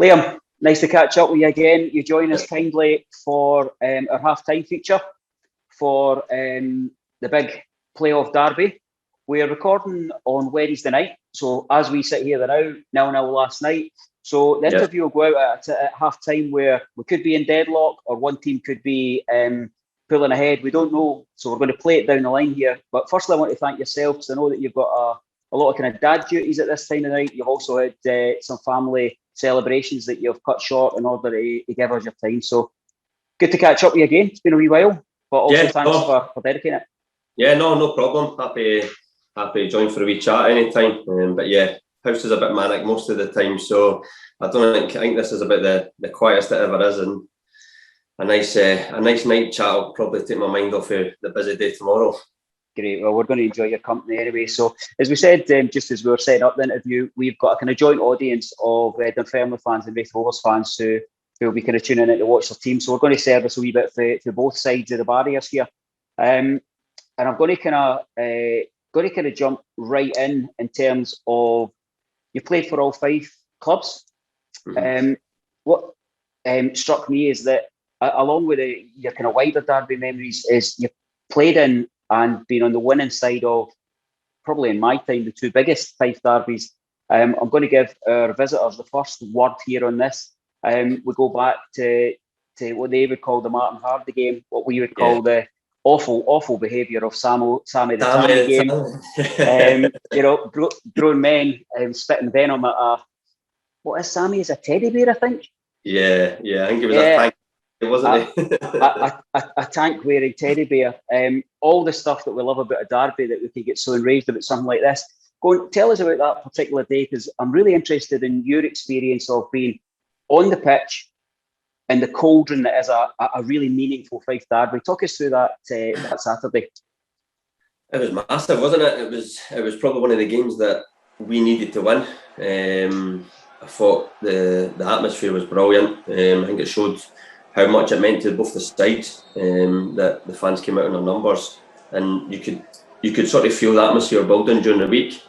Liam, nice to catch up with you again. You join us kindly for our half-time feature for the big playoff derby. We're recording on Wednesday night, so as we sit here now, 0-0 last night. So the interview will go out at half-time where we could be in deadlock or one team could be pulling ahead. We don't know, so we're going to play it down the line here. But firstly, I want to thank yourself because I know that you've got a lot of kind of dad duties at this time of night. You've also had some family celebrations that you've cut short in order to give us your time. So good to catch up with you again. It's been a wee while, but also thanks for dedicating it. Yeah, no problem. Happy to join for a wee chat anytime. But yeah, house is a bit manic most of the time, so I think this is about the quietest it ever is, and a nice night chat will probably take my mind off of the busy day tomorrow. Great. Well, we're going to enjoy your company anyway. So, as we said, just as we were setting up the interview, we've got a kind of joint audience of Dunfermline fans and Raith Rovers fans who will be kind of tuning in to watch their team. So, we're going to service a wee bit for both sides of the barriers here. And I'm going to kind of jump right in terms of you played for all 5 clubs. Mm-hmm. What struck me is that along with your kind of wider derby memories is you played in and been on the winning side of, probably in my time, the 2 biggest 5 derbies. I'm going to give our visitors the first word here on this. We go back to what they would call the Martin Hardy game, what we would call the awful behaviour of Sammy the Tammy game. Grown men spitting venom at what is Sammy? Is a teddy bear, I think? Yeah, I think it was a tank. Wasn't he? a tank-wearing teddy bear. All the stuff that we love about a derby that we can get so enraged about something like this. Go and tell us about that particular day, because I'm really interested in your experience of being on the pitch in the cauldron that is a really meaningful Fife derby. Talk us through that Saturday. It was massive, wasn't it? It was probably one of the games that we needed to win. I thought the atmosphere was brilliant. I think it showed how much it meant to both the sides, that the fans came out in their numbers, and you could sort of feel the atmosphere building during the week.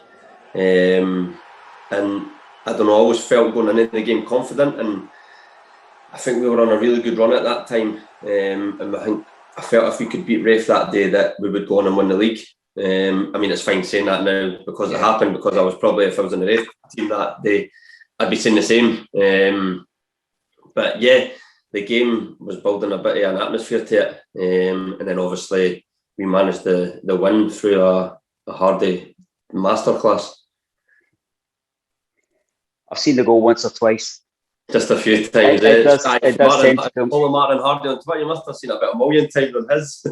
And I don't know, I always felt going into the game confident, and I think we were on a really good run at that time. And I felt if we could beat Raith that day, that we would go on and win the league. I mean, it's fine saying that now because it happened, because I was probably, if I was in the Raith team that day, I'd be saying the same. But yeah, the game was building a bit of an atmosphere to it, and then obviously we managed the win through a Hardy masterclass. I've seen the goal once or twice. Just a few times. It does tend to come. Martin Hardy on Twitter, you must have seen about 1 million times on his.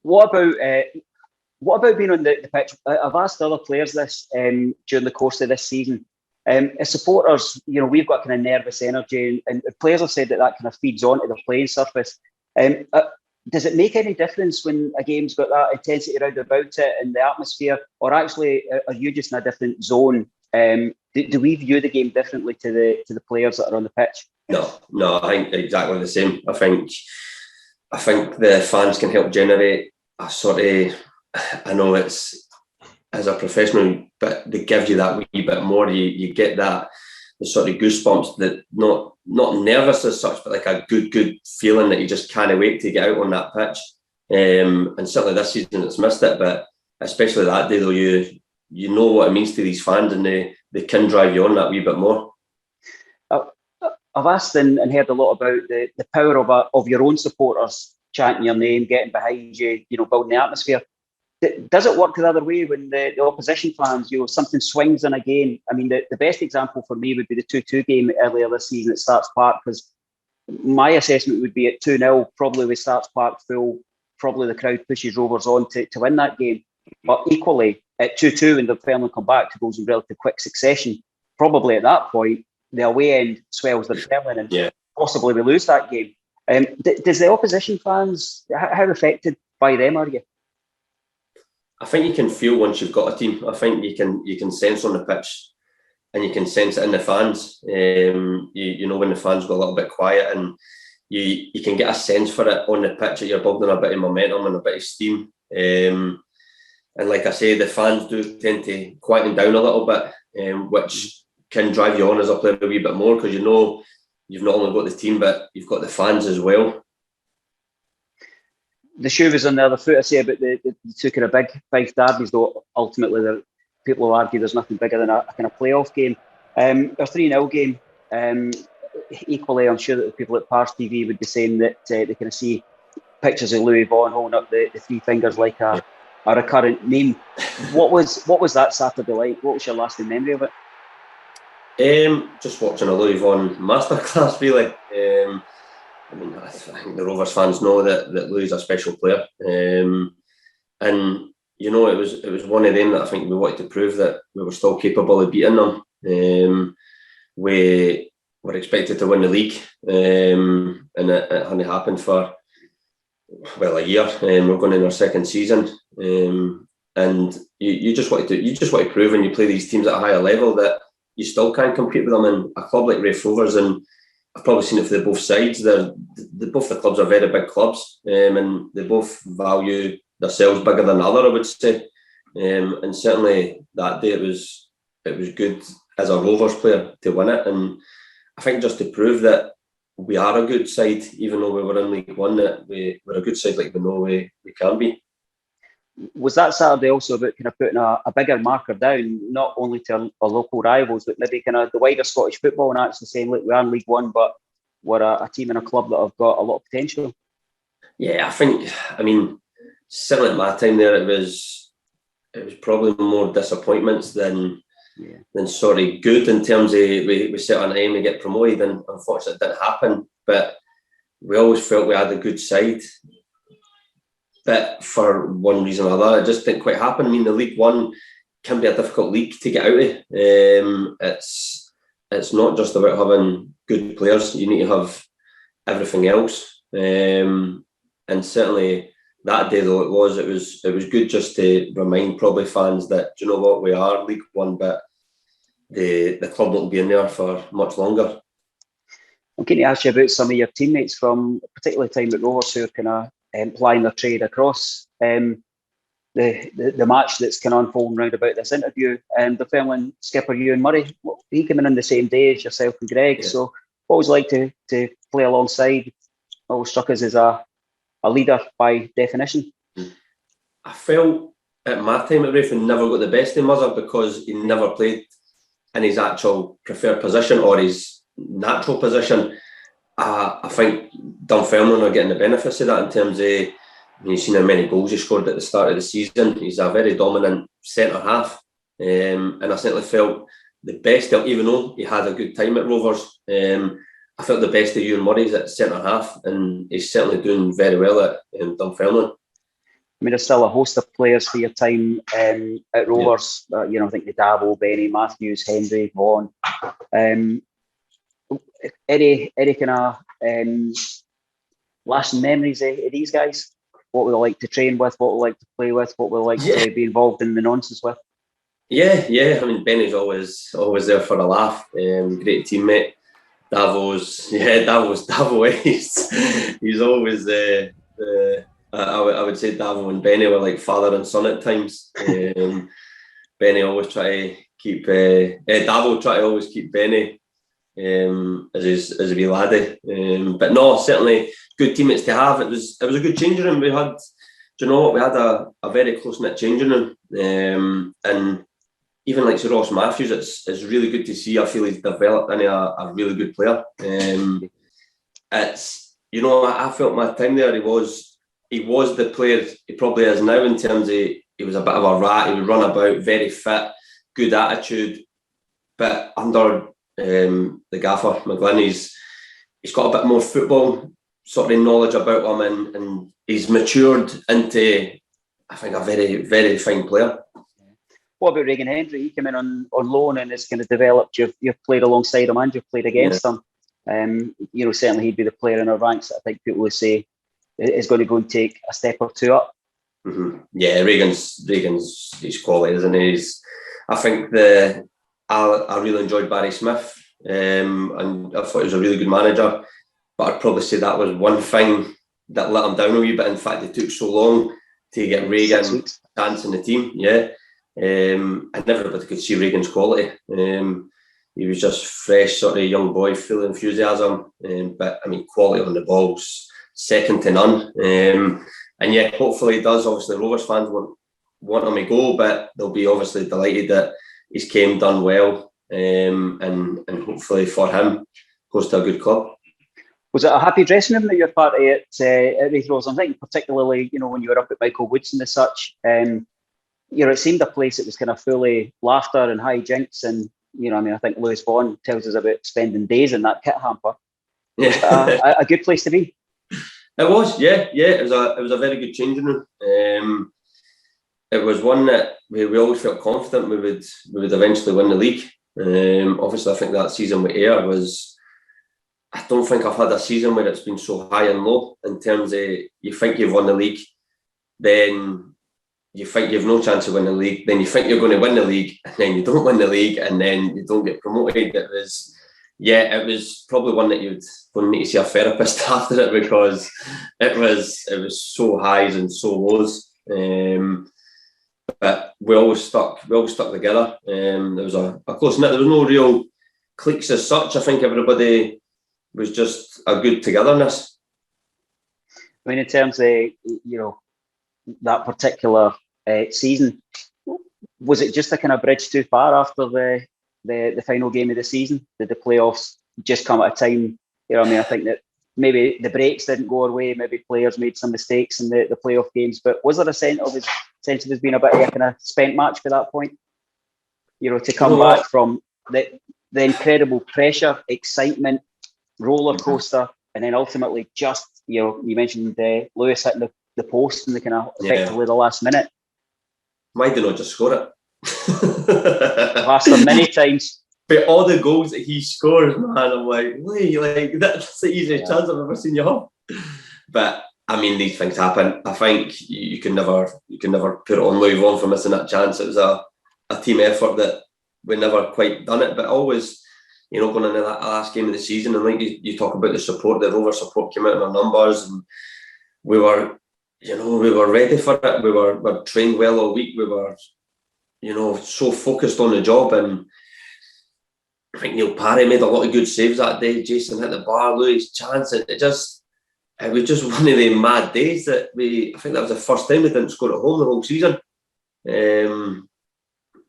What about being on the pitch? I've asked other players this during the course of this season. As supporters, we've got kind of nervous energy, and players have said that kind of feeds onto the playing surface. Does it make any difference when a game's got that intensity around about it and the atmosphere, or actually are you just in a different zone? Do we view the game differently to the players that are on the pitch? No, I think exactly the same. I think the fans can help generate a sort of, I know it's as a professional, but they give you that wee bit more. You get the sort of goosebumps, that not nervous as such, but like a good feeling that you just can't wait to get out on that pitch. And certainly this season it's missed it, but especially that day though, you know what it means to these fans, and they can drive you on that wee bit more. I've asked and heard a lot about the power of your own supporters chanting your name, getting behind you, building the atmosphere. Does it work the other way when the opposition fans, something swings in a game? I mean, the best example for me would be the 2-2 game earlier this season at Starks Park, because my assessment would be at 2-0, probably with Starks Park full, probably the crowd pushes Rovers on to win that game. But equally, at 2-2, when Dunfermline come back to goals in relative quick succession, probably at that point, the away end swells Dunfermline and possibly we lose that game. Does the opposition fans, how affected by them are you? I think you can feel once you've got a team. I think you can sense on the pitch, and you can sense it in the fans. You know when the fans go a little bit quiet, and you can get a sense for it on the pitch that you're building a bit of momentum and a bit of steam. And like I say, the fans do tend to quieten down a little bit, which can drive you on as a player a wee bit more, because you know you've not only got the team, but you've got the fans as well. The shoe was on the other foot. I say about the two kind of big Fife derbies, though ultimately people will argue there's nothing bigger than a kind of playoff game. A 3-0 game. Equally, I'm sure that the people at RaithTV would be saying that they kind of see pictures of Louis Vaughan holding up the three fingers like a recurrent meme. What was that Saturday like? What was your lasting memory of it? Just watching a Louis Vaughan masterclass, really. I mean, I think the Rovers fans know that Louis is a special player, and you know, it was one of them that I think we wanted to prove that we were still capable of beating them. We were expected to win the league, and it hadn't happened for a year. We're going in our second season, and you just want to prove when you play these teams at a higher level that you still can compete with them. And a club like Raith Rovers, and I've probably seen it for both sides. Both the clubs are very big clubs, and they both value themselves bigger than the other, I would say. And certainly that day it was good as a Rovers player to win it, and I think just to prove that we are a good side, even though we were in League One, that we're a good side like we know we can be. Was that Saturday also about kind of putting a bigger marker down, not only to our local rivals, but maybe kind of the wider Scottish football, and actually saying, look, we are in League One, but we're a team and a club that have got a lot of potential? Yeah, I mean, certainly at my time there, it was probably more disappointments than sort of good, in terms of we set an aim to get promoted, and unfortunately it didn't happen. But we always felt we had a good side. But for one reason or another, it just didn't quite happen. I mean, the League One can be a difficult league to get out of. It's not just about having good players. You need to have everything else. And certainly that day, though, it was good just to remind probably fans that, do you know what, we are League One, but the club won't be in there for much longer. I'm keen to ask you about some of your teammates from particularly time at Rovers who are kind of plying their trade across the match that's kind of unfolding round about this interview. Dunfermline skipper Ewan Murray, he came in on the same day as yourself and Greg. Yeah. So what was it like to play alongside? Always struck us as a leader by definition. I felt at my time at Raith he never got the best in Muzzer, because he never played in his actual preferred position or his natural position. I think Dunfermline are getting the benefits of that, in terms of, you've seen how many goals he scored at the start of the season. He's a very dominant centre half, and I certainly felt the best, even though he had a good time at Rovers, I felt the best of Ewan Murray's at centre half, and he's certainly doing very well at Dunfermline. I mean, there's still a host of players for your time at Rovers. Yeah. I think the Davo, Denny Matthews, Henry, Vaughan. Any kind of lasting memories of these guys? What would they like to train with? What would they like to play with? What would they like to be involved in the nonsense with? Yeah. I mean, Benny's always there for a laugh. Great teammate. Davo. He's always I would say Davo and Benny were like father and son at times. Benny always try to keep Davo try to always keep Benny as a wee laddie, but no, certainly good teammates to have. It was a good changing room. We had, do you know what? We had a very close knit changing room, and even like Sir Ross Matthews, it's really good to see. I feel he's developed into a really good player. It's, you know, I felt my time there. He was the player he probably is now, in terms of he was a bit of a rat. He would run about, very fit, good attitude, but under the gaffer McGlynn, he's got a bit more football sort of knowledge about him, and he's matured into, I think, a very, very fine player. What about Regan Henderson? He came in on loan and has kind of developed. You've played alongside him and you've played against him. Certainly he'd be the player in our ranks that I think people would say is going to go and take a step or two up. Mm-hmm. Yeah, Regan's his quality, isn't he? I think I really enjoyed Barry Smith, and I thought he was a really good manager. But I'd probably say that was one thing that let him down a wee bit. In fact, it took so long to get Regan chance in the team. Yeah, and everybody could see Regan's quality. he was just fresh, sort of young boy, full of enthusiasm. But I mean, quality on the ball's second to none. And yeah, hopefully he does. Obviously, Rovers fans want him to go, but they'll be obviously delighted that he's came, done well, and hopefully for him goes to a good club. Was it a happy dressing room that you're part of at Raith Rovers? I'm thinking particularly, when you were up at Michael Woodson as such, it seemed a place that was kind of fully laughter and high jinks, and I think Lewis Vaughan tells us about spending days in that kit hamper. Yeah, a good place to be. It was, yeah. It was a very good changing room. It was one that we always felt confident we would eventually win the league. Obviously, I think that season with Weir was. I don't think I've had a season where it's been so high and low in terms of you think you've won the league, then you think you've no chance of winning the league, then you think you're going to win the league, and then you don't win the league, and then you don't get promoted. It was probably one that you'd need to see a therapist after it, because it was so highs and so lows. But we always stuck together. There was a close knit. There was no real cliques as such. I think everybody was just a good togetherness. I mean, in terms of that particular season, was it just a kind of bridge too far after the final game of the season? Did the playoffs just come at a time? I think that maybe the breaks didn't go our way. Maybe players made some mistakes in the playoff games. But was there a sense of it being a bit of a kind of spent match by that point? To come back from the incredible pressure, excitement, roller coaster, and then ultimately just you mentioned Lewis hitting the post in the kind of effectively the last minute. Why did not just score it? I've asked him many times. But all the goals that he scores, man, I'm like that's the easiest chance I've ever seen you have. But I mean, these things happen. I think you can never put it on Louis Vaughan for missing that chance. It was a team effort that we never quite done it, but always. Going into that last game of the season, and like you talk about the support, the Rover support came out in our numbers, and we were ready for it. We were trained well all week. We were, so focused on the job, and I think Neil Parry made a lot of good saves that day. Jason hit the bar, Louis' chance. It was just one of the mad days that I think that was the first time we didn't score at home the whole season. And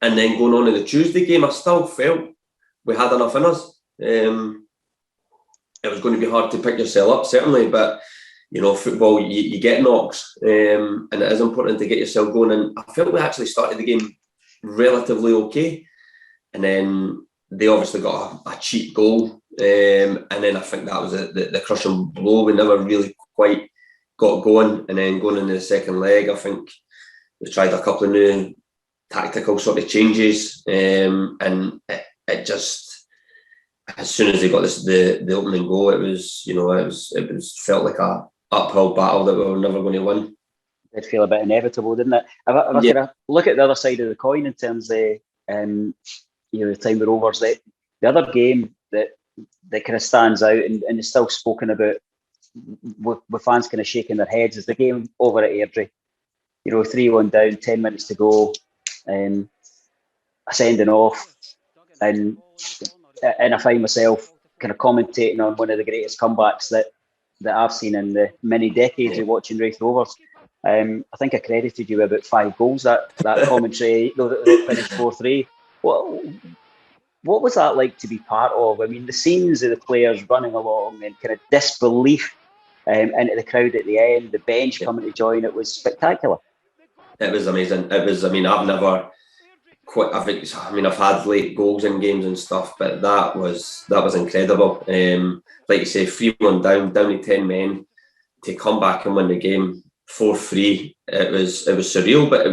then going on to the Tuesday game, I still felt we had enough in us. It was going to be hard to pick yourself up, certainly, but football, you get knocks, and it is important to get yourself going. And I felt we actually started the game relatively okay, and then they obviously got a cheap goal, and then I think that was the crushing blow. We never really quite got going, and then going into the second leg, I think we tried a couple of new tactical sort of changes, and it just, as soon as they got the opening goal, it was felt like a uphill battle that we were never going to win. It felt a bit inevitable, didn't it? If I kind of look at the other side of the coin in terms of the time with Rovers, the other game that kind of stands out and is still spoken about with fans kind of shaking their heads is the game over at Airdrie. 3-1 down, 10 minutes to go, a sending off. And I find myself kind of commentating on one of the greatest comebacks that I've seen in the many decades of watching Raith Rovers. I think I credited you about 5 goals that commentary, that finished 4-3. What was that like to be part of? I mean, the scenes of the players running along and kind of disbelief into the crowd at the end, the bench coming to join, it was spectacular. It was amazing. I've never quite. I've had late goals in games and stuff, but that was incredible. Like you say, 3-1 down to 10 men to come back and win the game 4-3. It was surreal, but it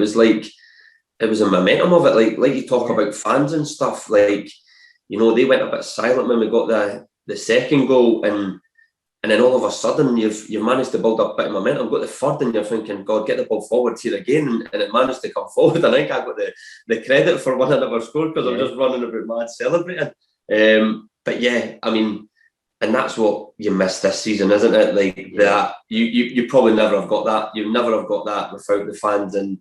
was a momentum of it. Like you talk about fans and stuff. They went a bit silent when we got the second goal, and then all of a sudden you've managed to build up a bit of momentum. Got the third, and you're thinking, God, get the ball forward here again, and it managed to come forward. I think I got the credit for one I never scored because I'm just running about mad celebrating. But yeah, I mean, and that's what you missed this season, isn't it? That you probably never have got that. You never have got that without the fans, and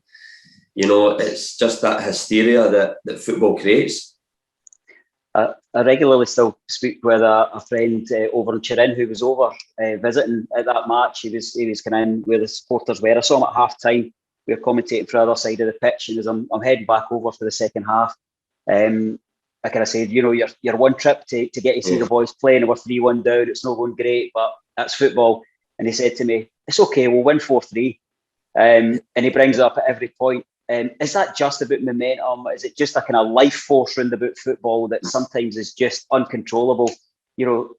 it's just that hysteria that football creates. I regularly still speak with a friend over in Turin who was over visiting at that match. He was kind of in where the supporters were. I saw him at half time. We were commentating for the other side of the pitch, and as I'm heading back over for the second half, I kind of said, you know, your one trip to get to see the boys playing, and we're 3-1 down. It's not going great, but that's football. And he said to me, "It's okay. We'll win 4-3." And he brings it up at every point. Is that just about momentum? Is it just a kind of life force round about football that sometimes is just uncontrollable? You know,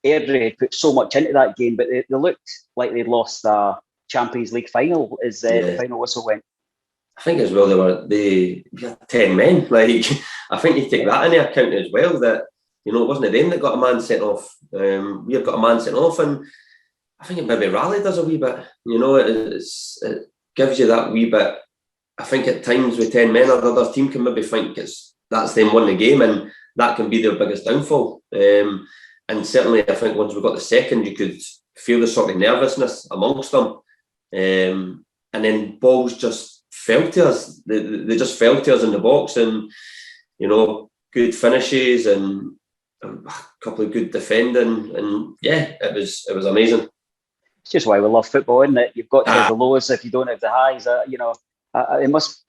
Airdrie had put so much into that game, but they looked like they'd lost a Champions League final as the final whistle went. I think as well they had 10 men. Like, I think you take that into account as well, that, you know, it wasn't them that got a man sent off. We have got a man sent off, and I think it maybe rallied us a wee bit. You know, it gives you that wee bit. I think at times with 10 men, the other team can maybe think that's them won the game, and that can be their biggest downfall. And certainly, I think once we got the second, you could feel the sort of nervousness amongst them. And then balls just fell to us. They just fell to us in the box, and, you know, good finishes and a couple of good defending, and yeah, it was amazing. It's just why we love football, isn't it? You've got to have the lows if you don't have the highs. You know. It must,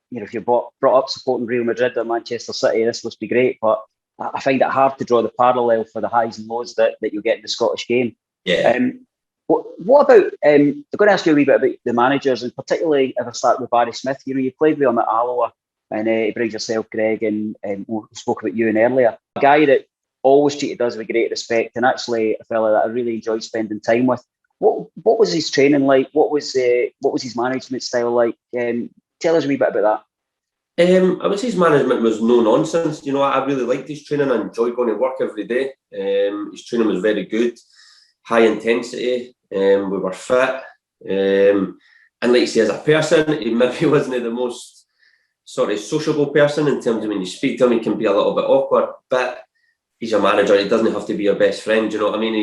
you know, if you're brought up supporting Real Madrid or Manchester City, this must be great. But I find it hard to draw the parallel for the highs and lows that you get in the Scottish game. Yeah. What about? I'm going to ask you a wee bit about the managers, and particularly if I start with Barry Smith. You know, you played with him at Alloa, and he brings yourself, Greg, and we spoke about you earlier. A guy that always treated us with great respect, and actually a fella that I really enjoyed spending time with. What was his training like? What was his management style like? Tell us a wee bit about that. I would say his management was no nonsense. You know, I really liked his training. I enjoyed going to work every day. His training was very good, high intensity. We were fit. And like you say, as a person, he maybe wasn't the most sort of sociable person in terms of when you speak to him, he can be a little bit awkward. But he's a manager. He doesn't have to be your best friend. You know what I mean?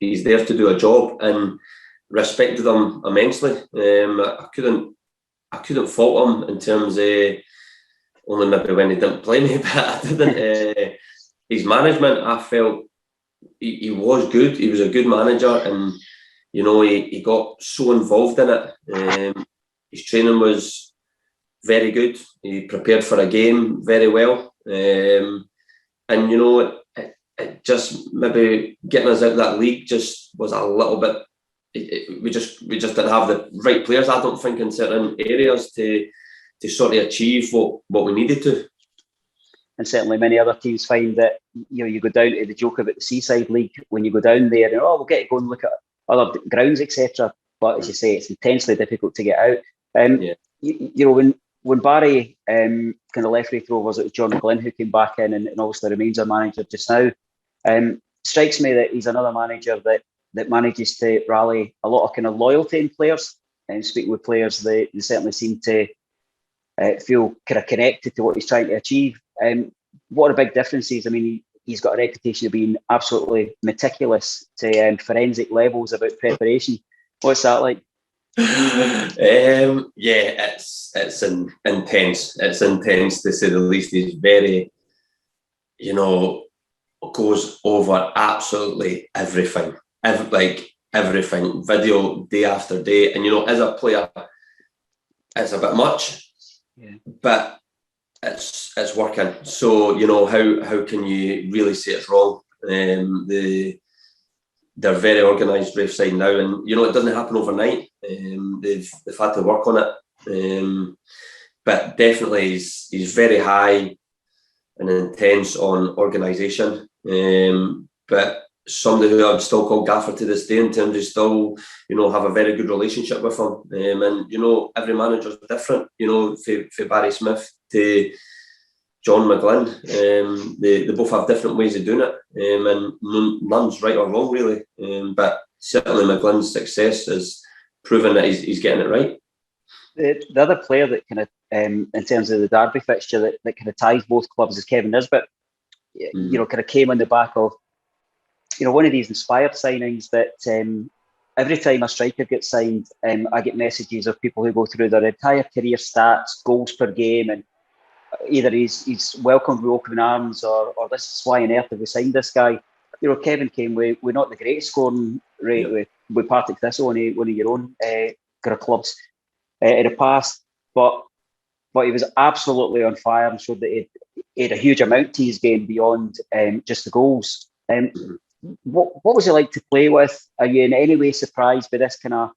He's there to do a job, and respected him immensely. I couldn't fault him in terms of, only maybe when he didn't play me, but I didn't. His management, I felt he was good. He was a good manager, and, you know, he got so involved in it. His training was very good. He prepared for a game very well, and, you know, it just maybe getting us out of that league just was a little bit. We just didn't have the right players, I don't think, in certain areas to sort of achieve what we needed to. And certainly many other teams find that, you know, you go down to the joke about the Seaside League when you go down there, and we'll get to go and look at other grounds, etc. But as you say, it's intensely difficult to get out. You know, when Barry kind of left Raith Rovers, it was John McGlynn who came back in, and obviously remains our manager just now. Strikes me that he's another manager that manages to rally a lot of kind of loyalty in players. And speaking with players, they certainly seem to feel kind of connected to what he's trying to achieve. What are big differences? I mean, he's got a reputation of being absolutely meticulous to forensic levels about preparation. What's that like? Yeah, it's intense. It's intense, to say the least. He's very, you know, goes over absolutely everything. Everything, video day after day. And, you know, as a player, it's a bit much, but it's working. So, you know, how can you really say it's wrong? They're very organised, Raith side now, and, you know, it doesn't happen overnight. They've had to work on it, but definitely he's very high and intense on organisation. But somebody who I would still call Gaffer to this day, in terms of still, you know, have a very good relationship with him. And, you know, every manager's different. You know, for Barry Smith to John McGlynn, they both have different ways of doing it, and none's right or wrong, really. But certainly McGlynn's success has proven that he's getting it right. The other player that kind of, in terms of the Derby fixture, that kind of ties both clubs is Kevin Nisbet. You know, kind of came on the back of, you know, one of these inspired signings that every time a striker gets signed, I get messages of people who go through their entire career stats, goals per game, and either he's welcomed with open arms, or this is why on earth have we signed this guy. You know, Kevin came with not the greatest scoring rate with Partick Thistle, one of your own kind of clubs in the past, but he was absolutely on fire and showed that he had a huge amount to his game beyond just the goals. What was it like to play with? Are you in any way surprised by this kind of,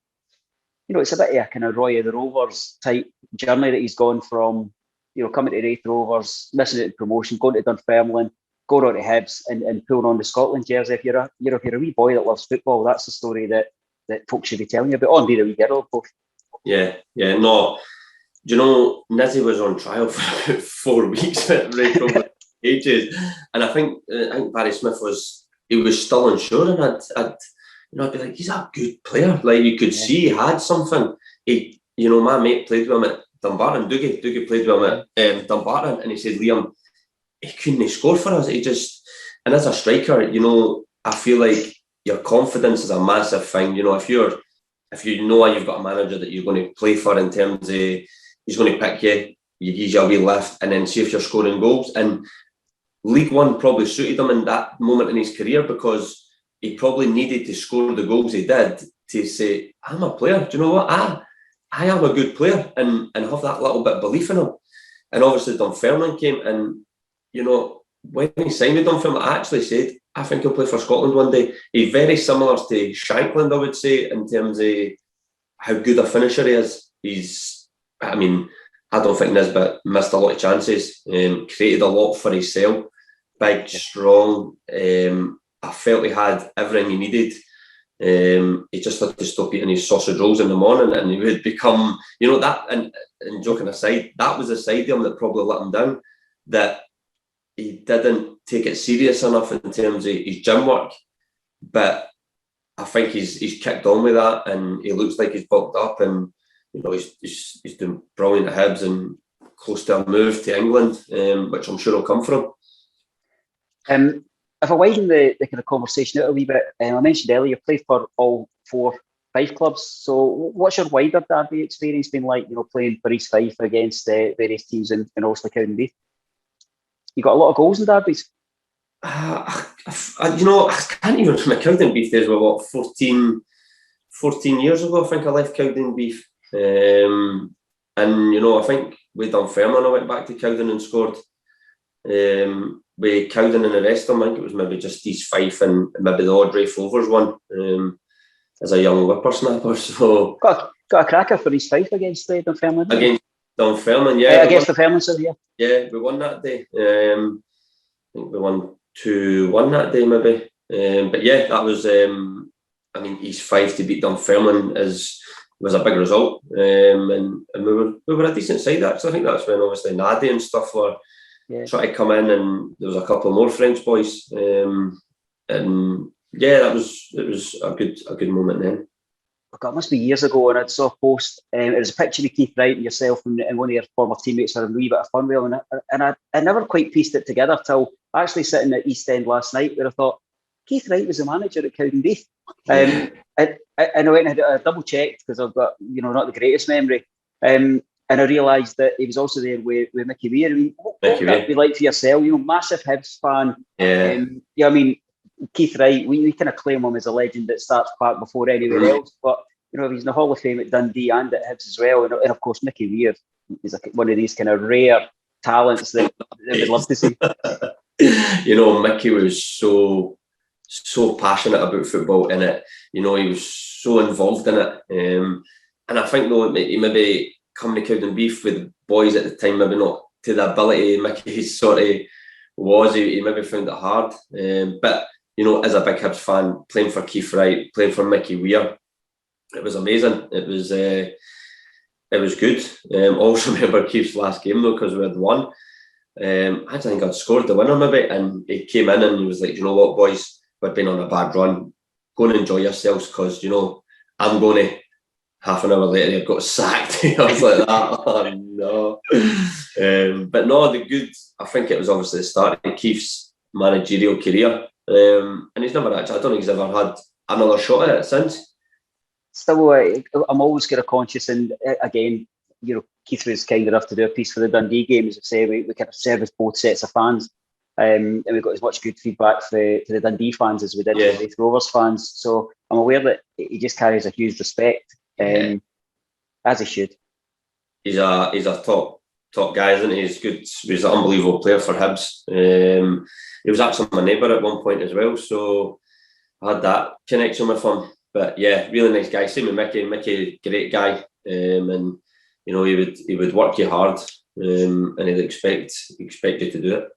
you know, it's a bit of a kind of Roy of the Rovers type journey that he's gone from, you know, coming to Raith Rovers, missing it in promotion, going to Dunfermline, going on to Hibs and pulling on the Scotland jersey. If you're a wee boy that loves football, that's the story that folks should be telling you about. Oh, indeed, a wee girl, of course. Yeah, no. Do you know, Nizzy was on trial for about 4 weeks at Raith over ages, and I think Barry Smith was still unsure, and I'd be like, he's a good player. Like, you could see he had something. My mate played with him at Dumbarton. Dougie played with him at Dumbarton, and he said, Liam, he couldn't score for us. And as a striker, you know, I feel like your confidence is a massive thing. You know, if you know you've got a manager that you're going to play for, in terms of he's going to pick you, you give you a wee lift, and then see if you're scoring goals. And League One probably suited him in that moment in his career, because he probably needed to score the goals he did to say, I'm a player. Do you know what? I am a good player, and have that little bit of belief in him. And obviously Dunfermline came, and, you know, when he signed with Dunfermline, I actually said, I think he'll play for Scotland one day. He's very similar to Shankland, I would say, in terms of how good a finisher he is. I don't think Nisbet missed a lot of chances, created a lot for himself, big, strong. I felt he had everything he needed. He just had to stop eating his sausage rolls in the morning, and he would become, you know, that. And joking aside, that was the side of him that probably let him down, that he didn't take it serious enough in terms of his gym work. But I think he's kicked on with that, and he looks like he's bulked up, and, you know, he's doing brilliant at Hibs and close to a move to England, which I'm sure will come from. If I widen the kind of conversation out a wee bit, I mentioned earlier you played for all 4 Fife clubs. So what's your wider derby experience been like, you know, playing for East Fife against various teams in obviously Cowdenbeath? You got a lot of goals in derbies? I can't even remember. Cowdenbeath days were what, 14 years ago, I think I left Cowdenbeath. And, you know, I think with Dunfermline I went back to Cowden and scored. With Cowden and the rest of them, I think it was maybe just East Fife and maybe the odd Raith Rovers one, as a young whippersnapper. So got a cracker for East Fife against Dunfermline. Against Dunfermline, yeah. Against Dunfermline, so yeah. Yeah, we won that day. I think we won 2-1 that day, maybe. But yeah, that was. East Fife to beat Dunfermline was a big result, and we were a decent side actually. I think that's when obviously Nadi and stuff were trying to come in, and there was a couple more French boys, and yeah, it was a good moment then. God, it must be years ago, and I saw a post. It was a picture of Keith Wright and yourself and one of your former teammates having a wee bit of fun with him, and I never quite pieced it together till actually sitting at East End last night, where I thought Keith Wright was the manager at Cowdenbeath. And I went and had double checked, because I've got, you know, not the greatest memory. And I realised that he was also there with Mickey Weir. I mean, what would that be like for yourself? You know, massive Hibs fan. Yeah. I mean, Keith Wright, we kind of claim him as a legend that starts back before anywhere else. But, you know, he's in the Hall of Fame at Dundee and at Hibs as well. And of course, Mickey Weir is one of these kind of rare talents that we'd love to see. You know, Mickey was so passionate about football in it. You know, he was so involved in it. And I think, though, he maybe coming to Cowdenbeath with boys at the time, maybe not to the ability Mickey sort of was. He maybe found it hard. But, you know, as a big Hibs fan, playing for Keith Wright, playing for Mickey Weir, it was amazing. It was good. I also remember Keith's last game, though, because we had won. I think I'd scored the winner maybe, and he came in and he was like, you know what, boys, we've been on a bad run, go and enjoy yourselves, because, you know, I'm going to. Half an hour later, he got sacked. I was like, oh no. But no, I think it was obviously the start of Keith's managerial career. And he's never actually, I don't think he's ever had another shot at it since. Still, I'm always kind of conscious, and again, Keith was kind enough to do a piece for the Dundee game, as I say, we kind of serviced both sets of fans. And we got as much good feedback for the Dundee fans as we did for the Raith Rovers fans. So I'm aware that he just carries a huge respect, as he should. He's a top guy, isn't he? He's good. He's an unbelievable player for Hibs. He was actually my neighbour at one point as well, so I had that connection with him. But yeah, really nice guy. Same with Mickey. Mickey, great guy, and he would work you hard, and he'd expect you to do it.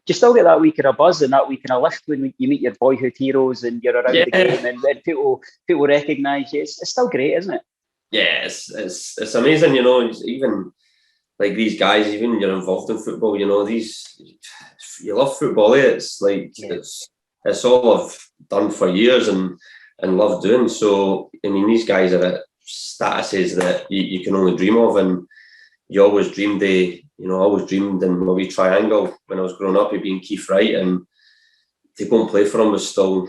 Do you still get that week of a buzz and that week of a lift when you meet your boyhood heroes and you're around the game and people recognise you? It's still great, isn't it? Yeah, it's amazing. Even like these guys, even when you're involved in football, you love football. It's like it's all I've done for years and love doing. So I mean, these guys are at statuses that you can only dream of, and you always dreamed in my wee triangle when I was growing up of being Keith Wright, and to go and play for him was still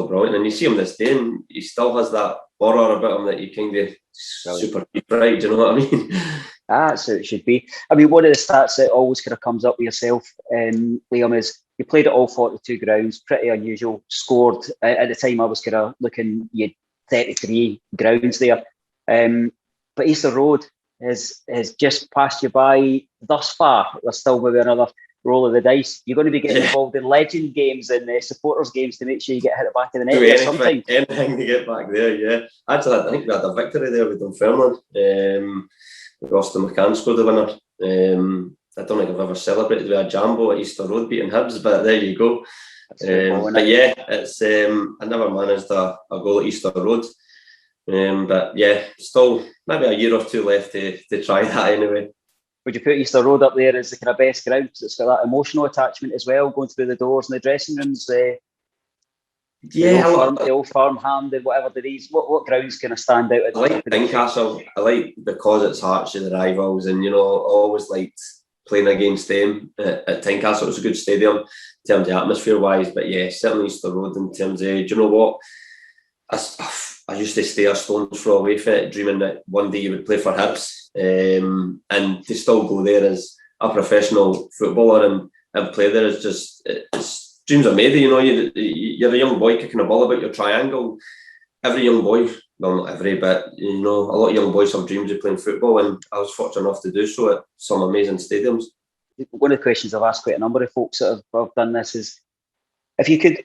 brilliant. And you see him this day, and he still has that aura about him that you kind of super Keith Wright. Do you know what I mean? That's how it should be. I mean, one of the stats that always kind of comes up with yourself, Liam, is you played at all 42 grounds, pretty unusual. Scored at the time I was kind of looking, you had 33 grounds there. But Easter Road has just passed you by thus far. There's still maybe another roll of the dice. You're going to be getting involved in legend games and supporters games to make sure you get hit at the back of the net or something. Anything to get back there, yeah. Actually, I think we had a victory there with Dunfermline. Austin McCann scored the winner. I don't think I've ever celebrated with a Jambo at Easter Road beating Hibs, but there you go. But yeah, it's I never managed a goal at Easter Road. But yeah, still maybe a year or two left to try that anyway. Would you put Easter Road up there as the kind of best ground because it's got that emotional attachment as well, going through the doors and the dressing rooms? The old Farmhand and whatever there is. What grounds kind of stand out? I like Tynecastle. I like because it's Hearts of the rivals, and I always liked playing against them at Tynecastle. It was a good stadium in terms of atmosphere wise, but yeah, certainly Easter Road in terms of. Do you know what? I used to stay a stone's throw away from it, dreaming that one day you would play for Hibs, and to still go there as a professional footballer and play there is just it's dreams are made. You're a young boy kicking a ball about your triangle. Every young boy, well, not every, but a lot of young boys have dreams of playing football, and I was fortunate enough to do so at some amazing stadiums. One of the questions I've asked quite a number of folks that have done this is if you could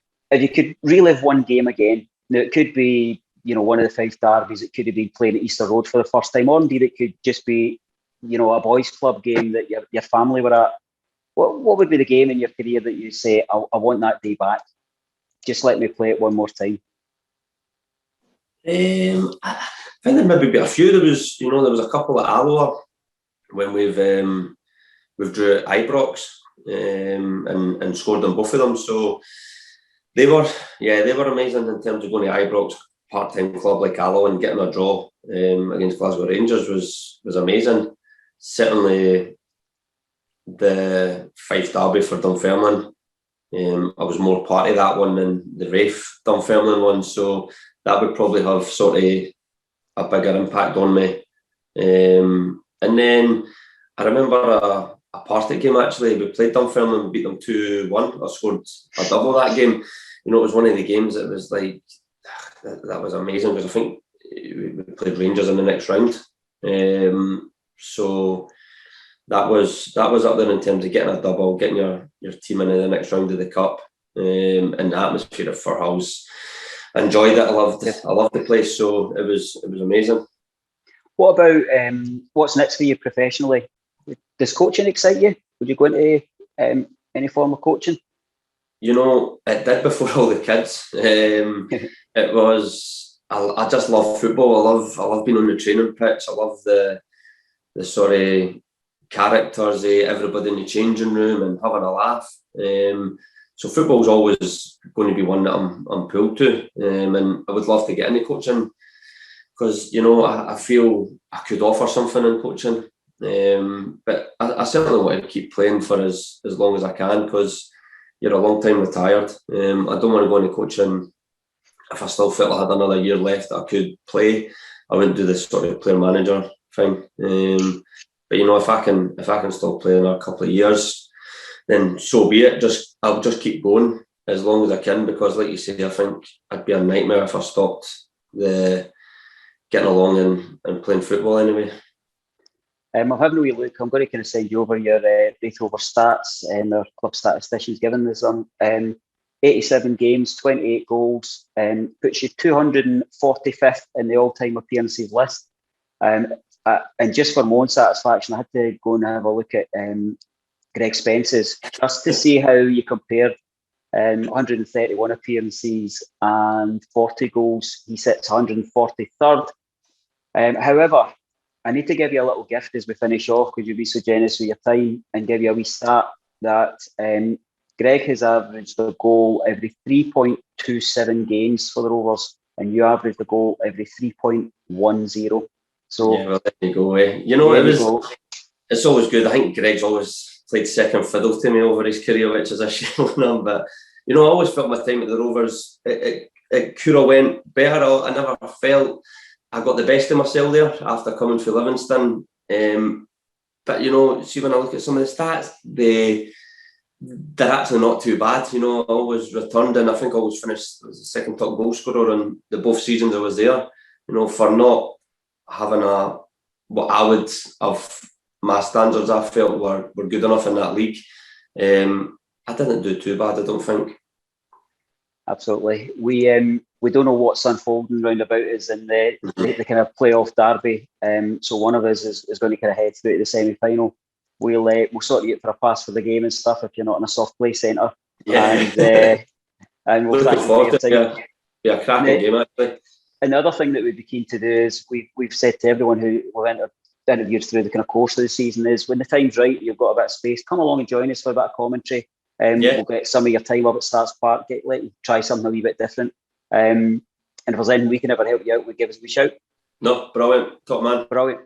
relive one game again. Now it could be one of the 5 derbies. It could have been playing at Easter Road for the first time, or indeed it could just be a boys' club game that your family were at. What would be the game in your career that you say I want that day back? Just let me play it one more time. I think there maybe be a few. There was a couple at Alloa when we've drew at Ibrox and scored on both of them. So they were amazing in terms of going to Ibrox, part-time club like Alloa, and getting a draw against Glasgow Rangers was amazing. Certainly the Fife derby for Dunfermline. I was more part of that one than the Raith Dunfermline one, so that would probably have sort of a bigger impact on me. And then I remember a Partick game actually. We played Dunfermline, we beat them 2-1. I scored a double that game. It was one of the games that was like that was amazing because I think we played Rangers in the next round. So that was up there in terms of getting a double, getting your team into the next round of the cup, and the atmosphere of Fir House. Enjoyed it. I loved the place. So it was amazing. What about what's next for you professionally? Does coaching excite you? Would you go into any form of coaching? It did before all the kids. It was. I just love football. I love being on the training pitch. I love the sort of characters, everybody in the changing room and having a laugh. So football's always going to be one that I'm pulled to, and I would love to get into coaching because I feel I could offer something in coaching. But I certainly want to keep playing for as long as I can because you're a long time retired. I don't want to go into coaching if I still felt I had another year left that I could play. I wouldn't do this sort of player manager fine. But you know, if I can stop playing a couple of years, then so be it. I'll just keep going as long as I can, because like you say, I think I'd be a nightmare if I stopped getting along and playing football anyway. I'm having a wee look. I'm going to kind of send you over your Raith Rovers stats and our club statisticians given this on. 87 games, 28 goals, puts you 245th in the all-time appearances list. And just for my own satisfaction, I had to go and have a look at Greg Spence's just to see how you compared. 131 appearances and 40 goals. He sits 143rd. However, I need to give you a little gift as we finish off, because you'll be so generous with your time, and give you a wee stat that Greg has averaged a goal every 3.27 games for the Rovers, and you averaged a goal every 3.10. So yeah, well, there you go. You know, it's always good. I think Greg's always played second fiddle to me over his career, which is a shame on him. But you know, I always felt my time at the Rovers, it could have went better. I never felt I got the best of myself there after coming to Livingston. But you know, see, when I look at some of the stats, they're actually not too bad. You know, I always returned, and I think I always finished as the second top goal scorer in the both seasons I was there. You know, for not having what I would have, my standards I felt were good enough in that league. I didn't do too bad, I don't think. Absolutely. We don't know what's unfolding round about us in the kind of playoff derby. So one of us is going to kind of head through to the semi-final. We'll sort you out for a pass for the game and stuff if you're not in a soft play centre. Yeah. And we'll looking forward to it. Be a cracking game, actually. Another thing that we'd be keen to do is we've said to everyone who we've interviewed through the kind of course of the season is, when the time's right, you've got a bit of space, come along and join us for a bit of commentary. We'll get some of your time up at Starts Park, let you try something a wee bit different. And if there's anything we can ever help you out with, give us a wee shout. No, brilliant. Top man. Brilliant.